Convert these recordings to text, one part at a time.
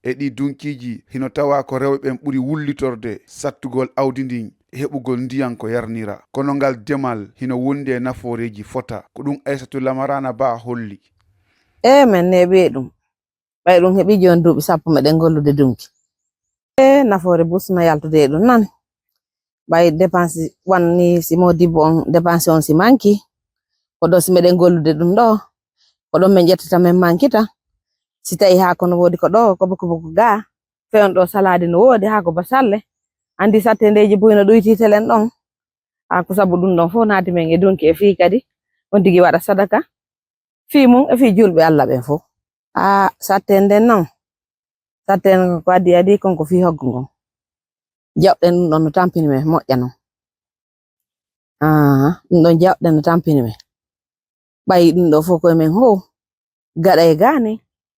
e ɗi dunkiji hino tawa ko rewɓe ɓen ɓuri wullitorde sattugol awdi ndin heɓugol ndiyan ko yarnira kono ngal demal hino wonde nafooreji fota ko ɗum Aissatou Lamarana Ba holli. Men neɓe ɗum ɓay ɗum heɓi joni duuɓi sappo meɗen gollude dunki nafoore busno yaltude ɗum nan ɓay dépense wanni si modibbo on dépense on si manki ko ɗo si meɗen gollude ɗum ɗo ko ɗon min ƴettata min mankita si tawi haako no woodi ko ɗo ko boko ga fewn ɗo salade no woodi haako basalle andi sattendeji buyno ɗuytitelen ɗon haako sabu ɗum ɗon fof naati men e dunki e fii kadi on tigi waɗa sadaka fii mum e fii julɓe Allah ɓen fof sattende non sattende ko adi konko fii hoggo ngon jawɗen ɗum ɗon no tampini men moƴƴa non ɗum ɗon jawɗen no tampini men ɓayi ɗum ɗo fof koye men ho gaɗa e gaani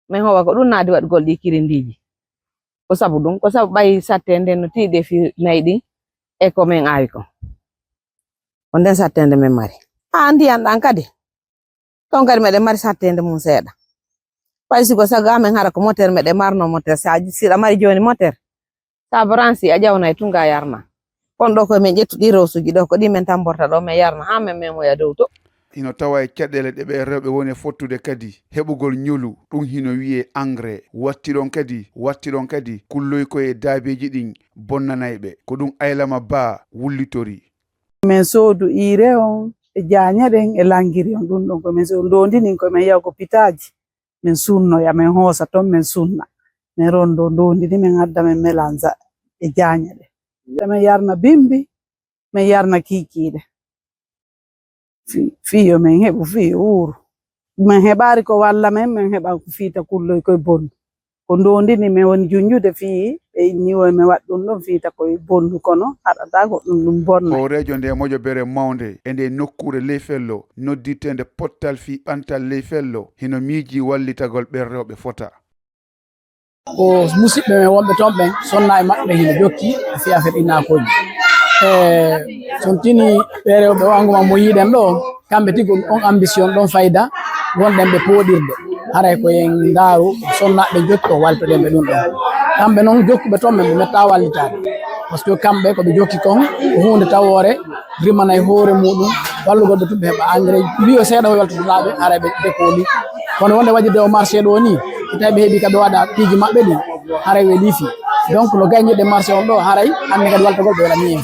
min howa ko ɗum naadi waɗgol ɗi kirindiji ko sabu ɗum ko sabu ɓayi sattende no tiiɗe fi nayi ɗin e ko min aawi kon ko nden sattende min mari ndiyan ɗan kadi ton kadi meɗen mari sattende mum seeɗa ɓay siko sago amen hara ko moteur meɗen marno moteur siɗa mari joni moteur sa branche a ƴawna e tunga yarna kon ɗo koye min ƴettuɗi rewsuji ɗo ko ɗi min tamborta ɗo min yarna ha min memoya dow to hino tawa e caɗele ɗe ɓe rewɓe woni fottude kadi heɓugol ñolu ɗum hino wiye engrais wattiɗon kadi kulloy koye daabeji ɗin bonnanayɓe ko ɗum Ailama Ba wullitori. min soodu ire on e jañaɗen e langiri on ɗum ɗon komin so ndondinin komin yaw ko pitaji min sunnoya min hoosa ton min sunna min rondo ndondini min adda min mélange e jañaɗe min yarna bimbi min yarna kikiɗe fiyo min heɓu fiyo uuru min heɓari ko walla min heɓa ko fiita kulloy koye bondu ko ndondini min woni junjude fii ɓe inniwoy min waɗ ɗum ɗon fiita koye bondu kono haɗata ko ɗum bonna hoorejo nde moƴo bere mawnde e nde nokkure Leyfello nodditende pottal fii ɓantal Leyfello hino miiji wallitagol ɓen rewɓe fota ko musidɓe men wonɓe toon ɓen sonna e maɓɓe hino jokki e fiya feɗinakoji son tini ɓe rewɓe o engouement mo yiɗen ɗo kamɓe tigi on ambition ɗon fayda wonɗen ɓe pooɗirde haray koyen ndaaru sonnaɓe jokki o waltoɗen ɓe ɗum ɗon kamɓe noon jokkuɓe toon men ɓe metta wallitade par ce que kamɓe koɓe jokki kon ko hunde tawore rimana e hoore muɗum wallugoɓe tuɓe heɓa engrais mbiyo seeɗa o weltotoɗaɓe haray ɓe décoli kono wonde wajide o marché ɗo ni so tawi ɓe heeɓi kaɓe waɗa piiji maɓɓe ɗi haray ɓe liifi donc no gañirɗe marché on ɗo haray hande kadi waltogol ɓe waɗani hen